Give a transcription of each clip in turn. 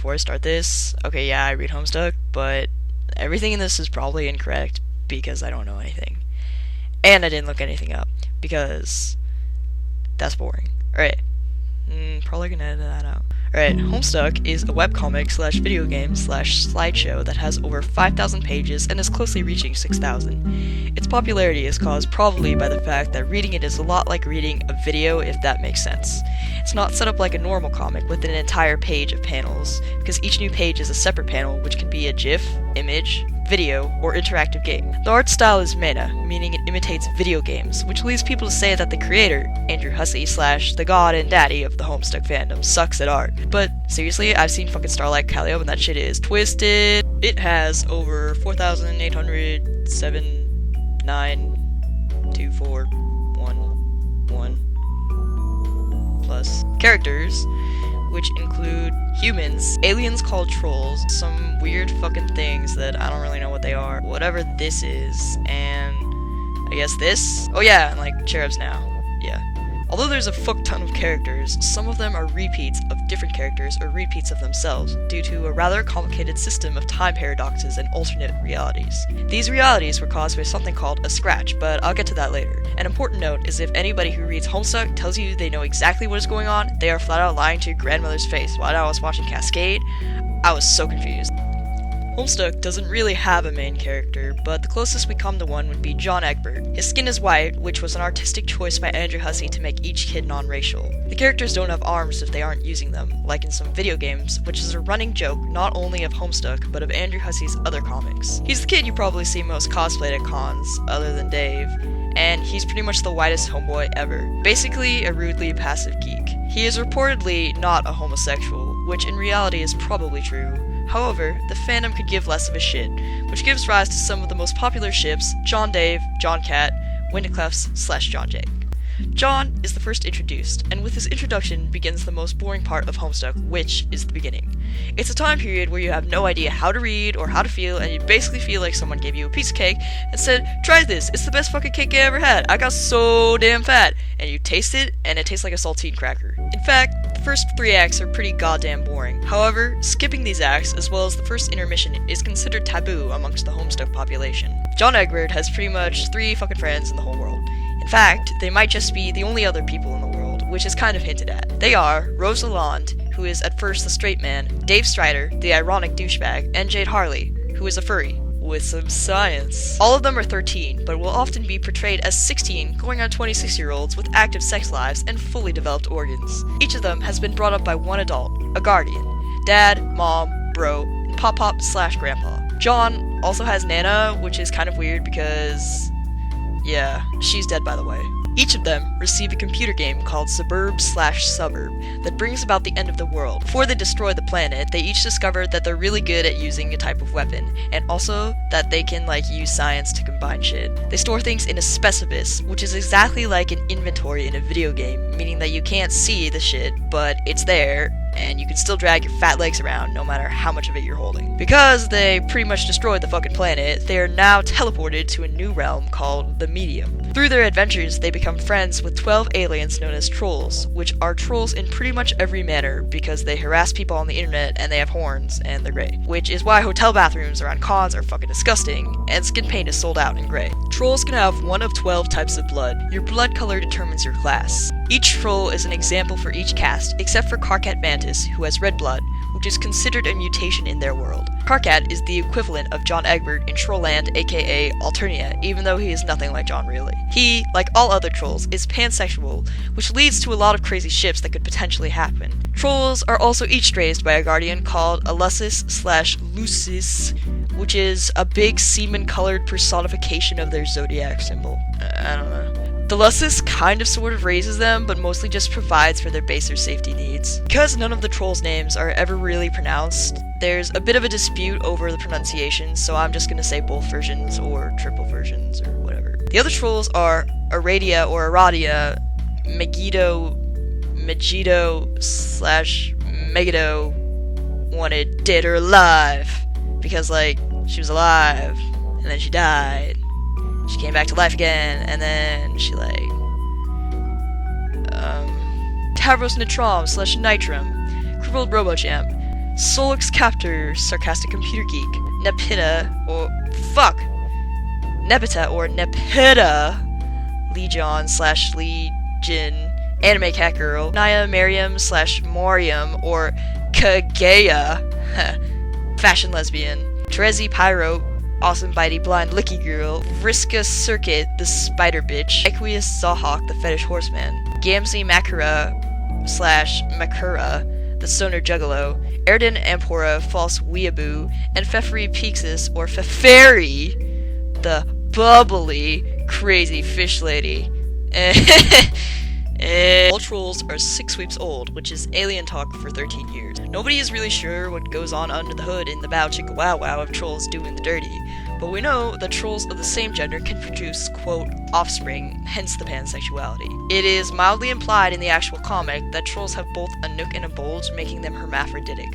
before I start this, okay, yeah, I read Homestuck, but everything in this is probably incorrect because I don't know anything. And I didn't look anything up because that's boring. Alright, probably gonna edit that out. Alright, Homestuck is a webcomic slash video game slash slideshow that has over 5,000 pages and is closely reaching 6,000. Its popularity is caused probably by the fact that reading it is a lot like reading a video, if that makes sense. It's not set up like a normal comic with an entire page of panels, because each new page is a separate panel which can be a GIF, image, video, or interactive game. The art style is meta, meaning it imitates video games, which leads people to say that the creator, Andrew Hussey / the god and daddy of the Homestuck fandom, sucks at art. But seriously, I've seen fucking Starlight Callio and that shit is twisted. It has over 4,807,9,2,4,1 plus characters, which include humans, aliens called trolls, some weird fucking things that I don't really know what they are, whatever this is, and I guess this? Oh yeah, and like cherubs now. Yeah. Although there's a fuck ton of characters, some of them are repeats of different characters or repeats of themselves, due to a rather complicated system of time paradoxes and alternate realities. These realities were caused by something called a scratch, but I'll get to that later. An important note is if anybody who reads Homestuck tells you they know exactly what is going on, they are flat out lying to your grandmother's face. While I was watching Cascade, I was so confused. Homestuck doesn't really have a main character, but the closest we come to one would be John Egbert. His skin is white, which was an artistic choice by Andrew Hussey to make each kid non-racial. The characters don't have arms if they aren't using them, like in some video games, which is a running joke not only of Homestuck, but of Andrew Hussey's other comics. He's the kid you probably see most cosplayed at cons, other than Dave, and he's pretty much the whitest homeboy ever. Basically, a rudely passive geek. He is reportedly not a homosexual, which in reality is probably true. However, the fandom could give less of a shit, which gives rise to some of the most popular ships: John Dave, John Cat, Windcleffs / John Jake. John is the first introduced, and with his introduction begins the most boring part of Homestuck, which is the beginning. It's a time period where you have no idea how to read or how to feel, and you basically feel like someone gave you a piece of cake and said, "Try this, it's the best fucking cake I ever had, I got so damn fat," and you taste it, and it tastes like a saltine cracker. In fact, the first 3 acts are pretty goddamn boring. However, skipping these acts, as well as the first intermission, is considered taboo amongst the Homestuck population. John Egbert has pretty much 3 fucking friends in the whole world. In fact, they might just be the only other people in the world, which is kind of hinted at. They are Rose Lalonde, who is at first the straight man, Dave Strider, the ironic douchebag, and Jade Harley, who is a furry, with some science. All of them are 13, but will often be portrayed as 16, going on 26-year-olds with active sex lives and fully developed organs. Each of them has been brought up by one adult, a guardian: dad, mom, bro, and pop-pop / grandpa. John also has Nana, which is kind of weird because, yeah, she's dead by the way. Each of them receive a computer game called Suburb / Suburb that brings about the end of the world. Before they destroy the planet, they each discover that they're really good at using a type of weapon, and also that they can use science to combine shit. They store things in a specibus, which is exactly like an inventory in a video game, meaning that you can't see the shit, but it's there, and you can still drag your fat legs around no matter how much of it you're holding. Because they pretty much destroyed the fucking planet, they are now teleported to a new realm called the Medium. Through their adventures, they become friends with 12 aliens known as trolls, which are trolls in pretty much every manner because they harass people on the internet and they have horns and they're gray. Which is why hotel bathrooms around cons are fucking disgusting, and skin paint is sold out in gray. Trolls can have one of 12 types of blood. Your blood color determines your class. Each troll is an example for each caste, except for Karkat Mantis, who has red blood, which is considered a mutation in their world. Karkat is the equivalent of John Egbert in Trollland, aka Alternia, even though he is nothing like John really. He, like all other trolls, is pansexual, which leads to a lot of crazy ships that could potentially happen. Trolls are also each raised by a guardian called Alucis / Lucis, which is a big semen-colored personification of their zodiac symbol. I don't know. The Lucis kind of sort of raises them, but mostly just provides for their baser safety needs. Because none of the trolls' names are ever really pronounced, there's a bit of a dispute over the pronunciation, so I'm just gonna say both versions, or triple versions, or whatever. The other trolls are Aradia or Aradia, Megiddo / Megiddo, wanted dead or alive. Because, she was alive, and then she died. She came back to life again, and then she, Tavros Nitram / Nitram, crippled RoboChamp, Solix Captor, Sarcastic Computer Geek, Nepeta, or fuck, Nepeta or Nepeta, Legion / Legion, Anime Cat Girl, Naya Mariam / Morium or Kageya, Fashion Lesbian, Terezi Pyro, Awesome Bitey Blind Licky Girl, Vriska Circuit, the Spider Bitch, Equius Zahawk, the Fetish Horseman, Gamzee Makura / Makura, the Stoner Juggalo, Erden Ampora, False Weeaboo, and Fefri Pixis or Feferi, the bubbly, crazy fish lady. All trolls are 6 weeks old, which is alien talk for 13 years. Nobody is really sure what goes on under the hood in the bow chicka wow wow of trolls doing the dirty, but we know that trolls of the same gender can produce, quote, offspring, hence the pansexuality. It is mildly implied in the actual comic that trolls have both a nook and a bulge, making them hermaphroditic.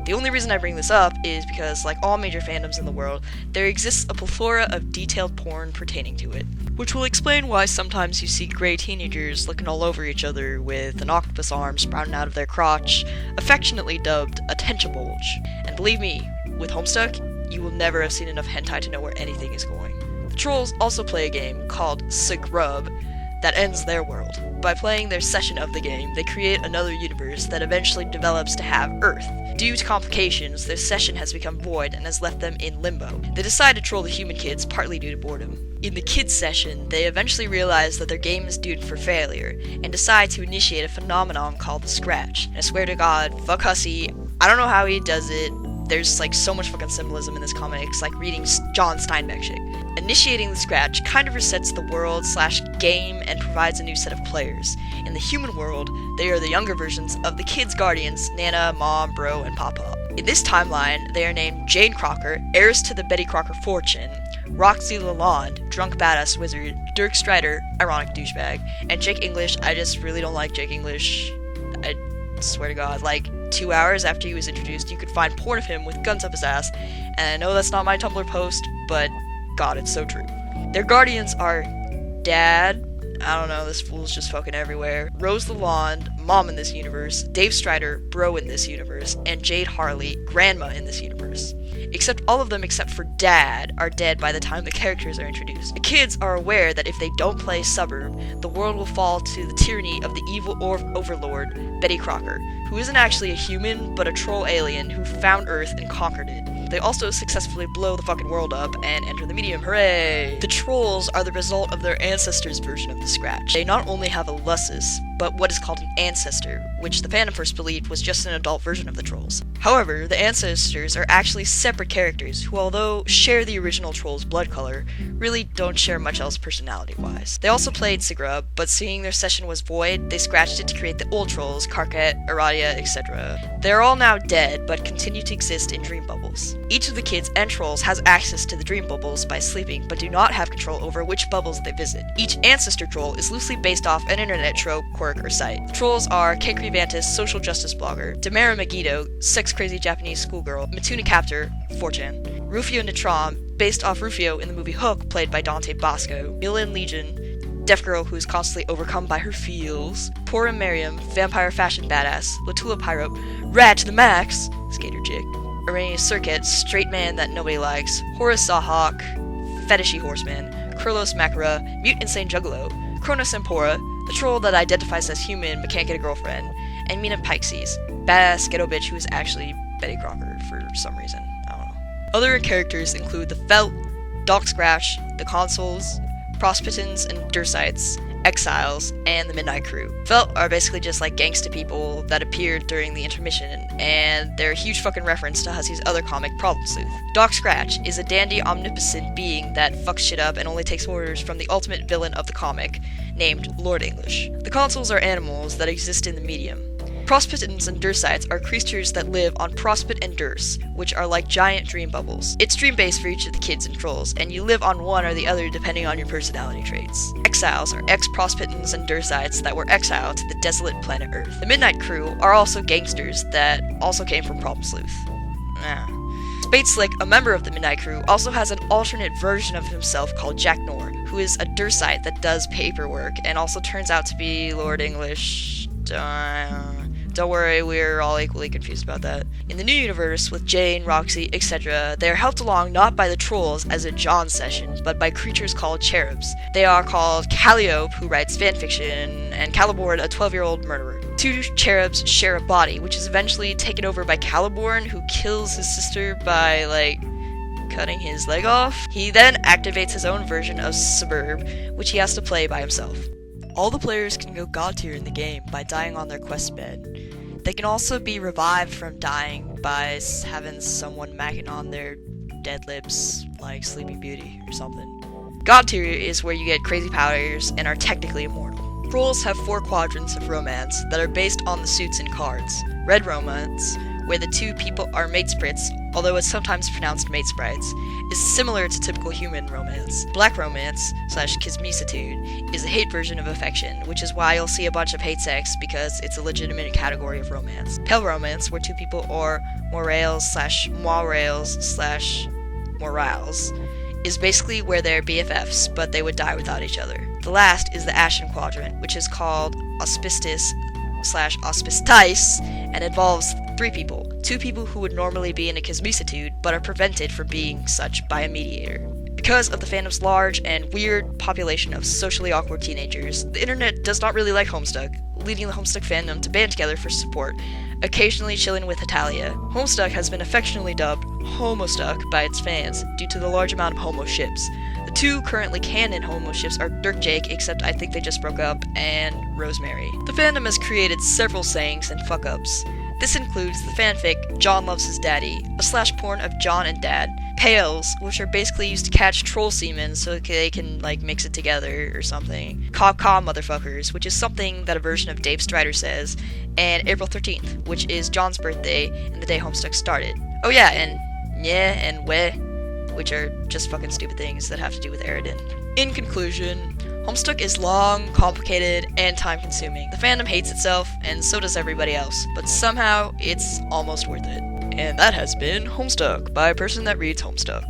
The only reason I bring this up is because, like all major fandoms in the world, there exists a plethora of detailed porn pertaining to it, which will explain why sometimes you see gray teenagers looking all over each other with an octopus arm sprouting out of their crotch, affectionately dubbed a tencha bulge. And believe me, with Homestuck, you will never have seen enough hentai to know where anything is going. The trolls also play a game called Sigrub that ends their world. By playing their session of the game, they create another universe that eventually develops to have Earth. Due to complications, their session has become void and has left them in limbo. They decide to troll the human kids, partly due to boredom. In the kids session, they eventually realize that their game is doomed for failure, and decide to initiate a phenomenon called the Scratch. And I swear to God, fuck Hussey, I don't know how he does it. There's like so much fucking symbolism in this comic, it's like reading John Steinbeck shit. Initiating the Scratch kind of resets the world / game and provides a new set of players. In the human world, they are the younger versions of the kids' guardians, Nana, Mom, Bro, and Papa. In this timeline, they are named Jane Crocker, heiress to the Betty Crocker fortune, Roxy Lalonde, drunk badass wizard, Dirk Strider, ironic douchebag, and Jake English. I just really don't like Jake English. I swear to God, like 2 hours after he was introduced, you could find porn of him with guns up his ass, and I know that's not my Tumblr post, but God, it's so true. Their guardians are Dad, I don't know, this fool's just fucking everywhere, Rose Lalonde, Mom in this universe, Dave Strider, Bro in this universe, and Jade Harley, Grandma in this universe. Except all of them except for Dad are dead by the time the characters are introduced. The kids are aware that if they don't play Suburb, the world will fall to the tyranny of the evil overlord, Betty Crocker, who isn't actually a human, but a troll alien who found Earth and conquered it. They also successfully blow the fucking world up and enter the medium, hooray! The trolls are the result of their ancestors' version of the Scratch. They not only have a Lussus, but what is called an ancestor, which the fandom first believed was just an adult version of the trolls. However, the ancestors are actually separate characters who, although share the original troll's blood color, really don't share much else personality-wise. They also played Sigrub, but seeing their session was void, they scratched it to create the old trolls, Karkat, Aradia, etc. They are all now dead, but continue to exist in dream bubbles. Each of the kids and trolls has access to the dream bubbles by sleeping, but do not have control over which bubbles they visit. Each ancestor troll is loosely based off an internet trope, quirk, or site. The trolls are Kekri Vantis, social justice blogger, Damara Megiddo, sex-crazy Japanese schoolgirl, Matuna Captor, 4chan, Rufio Natram, based off Rufio in the movie Hook, played by Dante Bosco, Milan Legion, deaf girl who is constantly overcome by her feels, Purim Mariam, vampire fashion badass, Latula Pyro, rad to the max, skater chick, Arrhenius Circuit, straight man that nobody likes, Horus Sawhawk, fetishy horseman, Kurlos Makara, mute insane juggalo, Kronos Empora, the troll that identifies as human but can't get a girlfriend, and Mina Pikes, badass ghetto bitch who is actually Betty Crocker for some reason. I don't know. Other characters include the Felt, Dog Scratch, the Consuls, Prospitans and Dursites, Exiles, and the Midnight Crew. Felt are basically just like gangsta people that appeared during the intermission, and they're a huge fucking reference to Hussey's other comic, Problem Sleuth. Doc Scratch is a dandy omnipotent being that fucks shit up and only takes orders from the ultimate villain of the comic, named Lord English. The Consuls are animals that exist in the medium. Prospitans and Dursites are creatures that live on Prospit and Durs, which are like giant dream bubbles. It's dream-based for each of the kids and trolls, and you live on one or the other depending on your personality traits. Exiles are ex-Prospitans and Dursites that were exiled to the desolate planet Earth. The Midnight Crew are also gangsters that also came from Problem Sleuth. Spade Slick, a member of the Midnight Crew, also has an alternate version of himself called Jack Nor, who is a Dursite that does paperwork and also turns out to be Lord English. Don't worry, we're all equally confused about that. In the new universe, with Jane, Roxy, etc., they are helped along not by the trolls as a John session, but by creatures called cherubs. They are called Calliope, who writes fanfiction, and Caliborn, a 12-year-old murderer. Two cherubs share a body, which is eventually taken over by Caliborn, who kills his sister by, cutting his leg off. He then activates his own version of Suburb, which he has to play by himself. All the players can go god tier in the game by dying on their quest bed. They can also be revived from dying by having someone macking on their dead lips, like Sleeping Beauty or something. God tier is where you get crazy powers and are technically immortal. Trolls have 4 quadrants of romance that are based on the suits and cards. Red romance, where the two people are mate sprites, although it's sometimes pronounced mate sprites, is similar to typical human romance. Black romance / kismicitude is a hate version of affection, which is why you'll see a bunch of hate sex because it's a legitimate category of romance. Pale romance, where two people are morales / morales / morals, is basically where they're BFFs, but they would die without each other. The last is the Ashen Quadrant, which is called auspicious / auspistice, and involves 3 people. 2 people who would normally be in a kismicitude, but are prevented from being such by a mediator. Because of the fandom's large and weird population of socially awkward teenagers, the internet does not really like Homestuck, leading the Homestuck fandom to band together for support, occasionally chilling with Italia. Homestuck has been affectionately dubbed Homostuck by its fans, due to the large amount of homo ships. The 2 currently canon homo ships are Dirk Jake, except I think they just broke up, and Rosemary. The fandom has created several sayings and fuck-ups. This includes the fanfic John Loves His Daddy, a slash porn of John and Dad, pails, which are basically used to catch troll semen so they can, mix it together or something, caw motherfuckers, which is something that a version of Dave Strider says, and April 13th, which is John's birthday and the day Homestuck started. Oh yeah, and yeah and weh, which are just fucking stupid things that have to do with Eridan. In conclusion, Homestuck is long, complicated, and time-consuming. The fandom hates itself, and so does everybody else, but somehow it's almost worth it. And that has been Homestuck by a person that reads Homestuck.